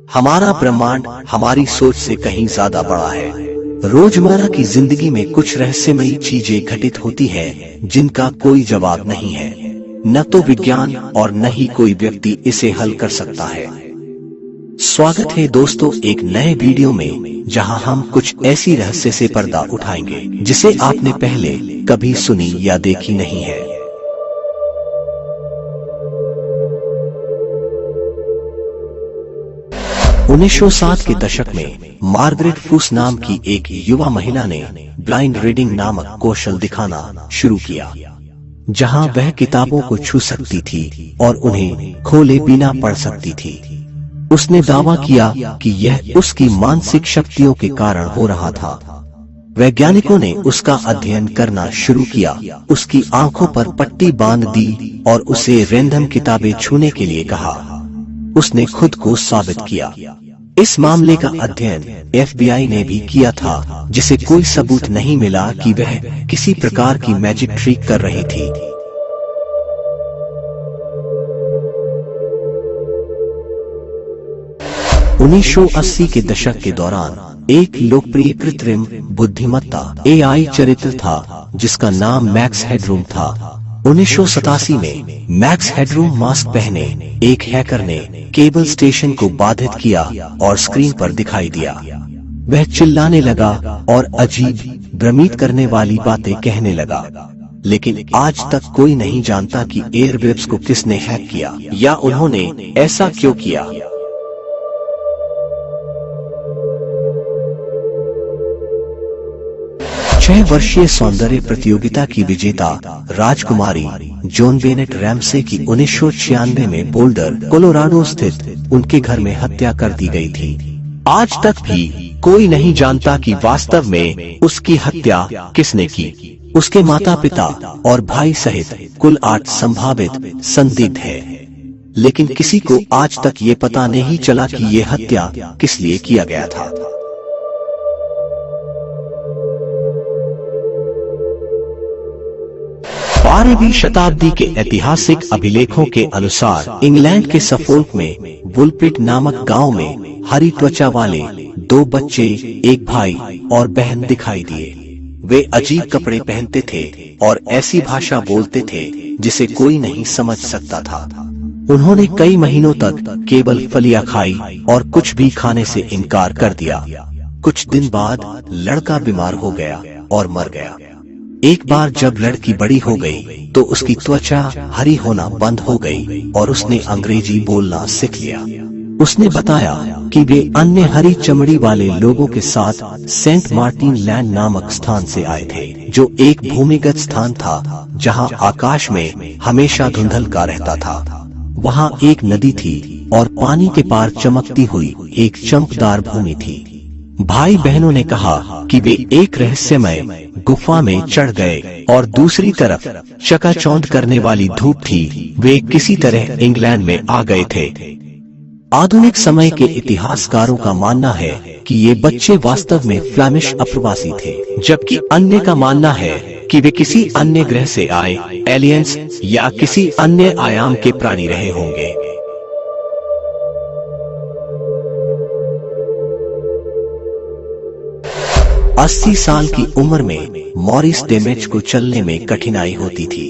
हमारा ब्रह्मांड हमारी सोच से कहीं ज्यादा बड़ा है। रोजमर्रा की जिंदगी में कुछ रहस्यमयी चीजें घटित होती हैं जिनका कोई जवाब नहीं है। न तो विज्ञान और न ही कोई व्यक्ति इसे हल कर सकता है। स्वागत है दोस्तों एक नए वीडियो में, जहां हम कुछ ऐसी रहस्य से पर्दा उठाएंगे जिसे आपने पहले कभी सुनी या देखी नहीं है। उन्नीस 1907 के दशक में मार्गरेट फूस नाम की एक युवा महिला ने ब्लाइंड रीडिंग नामक कौशल दिखाना शुरू किया, जहां वह किताबों को छू सकती थी और उन्हें खोले बिना पढ़ सकती थी। उसने दावा किया कि यह उसकी मानसिक शक्तियों के कारण हो रहा था। वैज्ञानिकों ने उसका अध्ययन करना शुरू किया, उसकी आंखों पर पट्टी बांध दी और उसे रैंडम किताबें छूने के लिए कहा। उसने खुद को साबित किया। इस मामले का अध्ययन FBI ने भी किया था, जिसे कोई सबूत नहीं मिला कि वह किसी प्रकार की मैजिक ट्रिक कर रही थी। उन्नीस 1980 के दशक के दौरान एक लोकप्रिय कृत्रिम बुद्धिमत्ता AI चरित्र था, जिसका नाम मैक्स हेडरूम था। 1987 में मैक्स हेडरूम मास्क पहने एक हैकर ने केबल स्टेशन को बाधित किया और स्क्रीन पर दिखाई दिया। वह चिल्लाने लगा और अजीब भ्रमित करने वाली बातें कहने लगा। लेकिन आज तक कोई नहीं जानता कि एयरवेव्स को किसने हैक किया या उन्होंने ऐसा क्यों किया। छह वर्षीय सौंदर्य प्रतियोगिता की विजेता राजकुमारी जॉन बेनेट रैमसे की 1996 में बोल्डर कोलोराडो स्थित उनके घर में हत्या कर दी गई थी। आज तक भी कोई नहीं जानता कि वास्तव में उसकी हत्या किसने की। उसके माता पिता और भाई सहित कुल 8 संभावित संदिग्ध हैं, लेकिन किसी को आज तक ये पता नहीं चला कि ये हत्या किस लिए किया गया था। 12वीं शताब्दी के ऐतिहासिक अभिलेखों के अनुसार इंग्लैंड के सफोल्क में वुलप्रिट नामक गांव में हरी त्वचा वाले 2 बच्चे, एक भाई और बहन दिखाई दिए। वे अजीब कपड़े पहनते थे और ऐसी भाषा बोलते थे जिसे कोई नहीं समझ सकता था। उन्होंने कई महीनों तक केवल फलियां खाई और कुछ भी खाने से इनकार कर दिया। कुछ दिन बाद लड़का बीमार हो गया और मर गया। एक बार जब लड़की बड़ी हो गई तो उसकी त्वचा हरी होना बंद हो गई और उसने अंग्रेजी बोलना सीख लिया। उसने बताया कि वे अन्य हरी चमड़ी वाले लोगों के साथ सेंट मार्टिन लैंड नामक स्थान से आए थे, जो एक भूमिगत स्थान था जहां आकाश में हमेशा धुंधलका रहता था। वहां एक नदी थी और पानी के पार चमकती हुई एक चमकदार भूमि थी। भाई बहनों ने कहा कि वे एक रहस्यमय गुफा में चढ़ गए और दूसरी तरफ चकाचौंध करने वाली धूप थी। वे किसी तरह इंग्लैंड में आ गए थे। आधुनिक समय के इतिहासकारों का मानना है कि ये बच्चे वास्तव में फ्लैमिश अप्रवासी थे, जबकि अन्य का मानना है कि वे किसी अन्य ग्रह से आए एलियंस या किसी अन्य आयाम के प्राणी रहे होंगे। अस्सी साल की उम्र में मॉरिस डेमेज को चलने में कठिनाई होती थी।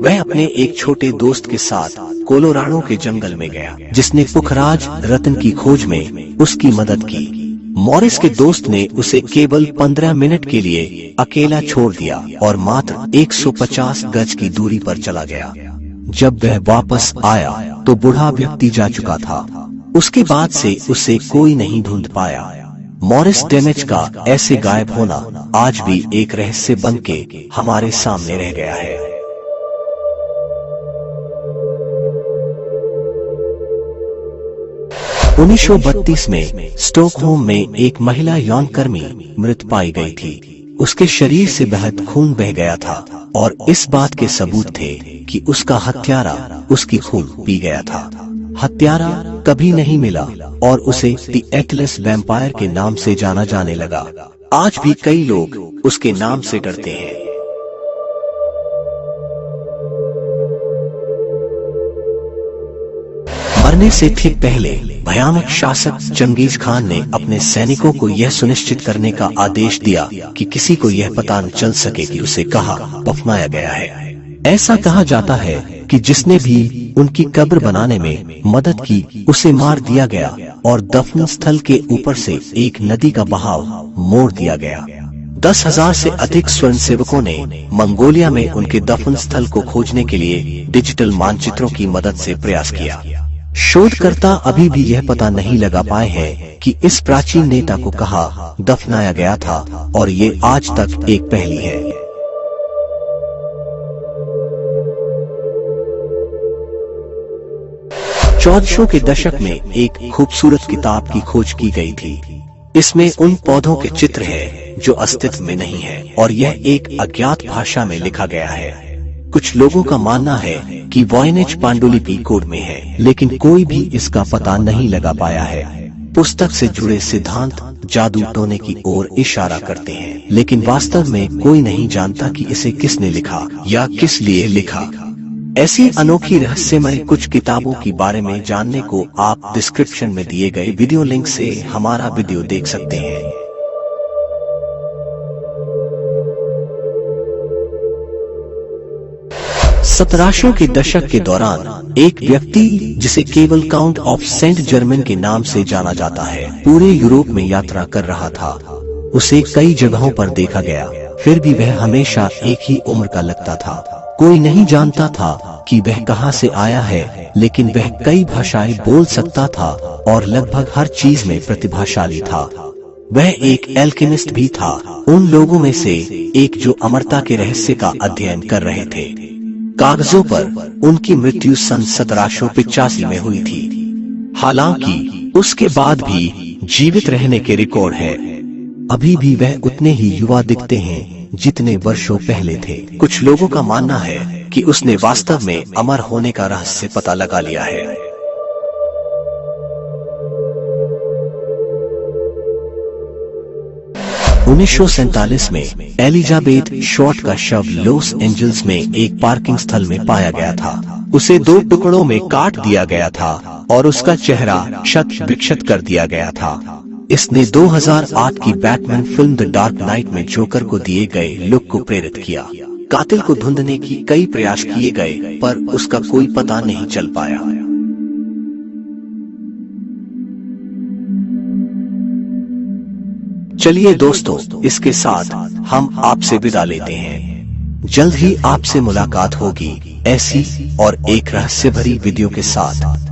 वह अपने एक छोटे दोस्त के साथ कोलोराडो के जंगल में गया, जिसने पुखराज रत्न की खोज में उसकी मदद की। मॉरिस के दोस्त ने उसे केवल 15 मिनट के लिए अकेला छोड़ दिया और मात्र 150 गज की दूरी पर चला गया। जब वह वापस आया तो बूढ़ा व्यक्ति जा चुका था। उसके बाद से उसे कोई नहीं ढूंढ पाया। मॉरिस डेमेज का ऐसे गायब होना आज भी एक रहस्य बन के हमारे सामने रह गया है। उन्नीस 1932 में स्टॉकहोम में एक महिला यौनकर्मी मृत पाई गई थी। उसके शरीर से बहुत खून बह गया था और इस बात के सबूत थे कि उसका हत्यारा उसकी खून पी गया था। हत्यारा कभी नहीं मिला और उसे द एथलेस वैम्पायर के नाम से जाना जाने लगा। आज भी कई लोग उसके नाम से डरते हैं। मरने से ठीक पहले भयानक शासक चंगेज खान ने अपने सैनिकों को यह सुनिश्चित करने का आदेश दिया कि किसी को यह पता न चल सके कि उसे कहाँ दफनाया गया है। ऐसा कहा जाता है कि जिसने भी उनकी कब्र बनाने में मदद की उसे मार दिया गया और दफन स्थल के ऊपर से एक नदी का बहाव मोड़ दिया गया। 10,000 से अधिक स्वयंसेवकों ने मंगोलिया में उनके दफन स्थल को खोजने के लिए डिजिटल मानचित्रों की मदद से प्रयास किया। शोधकर्ता अभी भी यह पता नहीं लगा पाए हैं कि इस प्राचीन नेता को कहाँ दफनाया गया था और ये आज तक एक पहेली है। चौदहसौ के दशक में एक खूबसूरत किताब की खोज की गई थी। इसमें उन पौधों के चित्र हैं जो अस्तित्व में नहीं है और यह एक अज्ञात भाषा में लिखा गया है। कुछ लोगों का मानना है कि वॉयनेज पांडुलिपि कोड में है, लेकिन कोई भी इसका पता नहीं लगा पाया है। पुस्तक से जुड़े सिद्धांत जादू टोने की ओर इशारा करते हैं, लेकिन वास्तव में कोई नहीं जानता कि इसे किसने लिखा या किस लिए लिखा। ऐसी अनोखी रहस्यमय कुछ किताबों के बारे में जानने को आप डिस्क्रिप्शन में दिए गए वीडियो लिंक से हमारा वीडियो देख सकते हैं। सत्रहसौ के दशक के दौरान एक व्यक्ति जिसे केवल काउंट ऑफ सेंट जर्मन के नाम से जाना जाता है, पूरे यूरोप में यात्रा कर रहा था। उसे कई जगहों पर देखा गया, फिर भी वह हमेशा एक ही उम्र का लगता था। कोई नहीं जानता था कि वह कहां से आया है, लेकिन वह कई भाषाएं बोल सकता था और लगभग हर चीज में प्रतिभाशाली था। वह एक एल्केमिस्ट भी था, उन लोगों में से एक जो अमरता के रहस्य का अध्ययन कर रहे थे। कागजों पर उनकी मृत्यु सन 1785 में हुई थी। हालांकि उसके बाद भी जीवित रहने के रिकॉर्ड है। अभी भी वह उतने ही युवा दिखते हैं जितने वर्षों पहले थे। कुछ लोगों का मानना है कि उसने वास्तव में अमर होने का रहस्य पता लगा लिया है। 1947 में एलिजाबेथ शॉर्ट का शव लॉस एंजल्स में एक पार्किंग स्थल में पाया गया था। उसे 2 टुकड़ों में काट दिया गया था और उसका चेहरा क्षत विक्षत कर दिया गया था। इसने 2008 की Batman film the dark night में जोकर को दिए गए लुक को प्रेरित किया। कातिल को ढूंढने की कई प्रयास किए गए, पर उसका कोई पता नहीं चल पाया। चलिए दोस्तों, इसके साथ हम आपसे विदा लेते हैं। जल्द ही आपसे मुलाकात होगी ऐसी और एक रहस्य भरी वीडियो के साथ।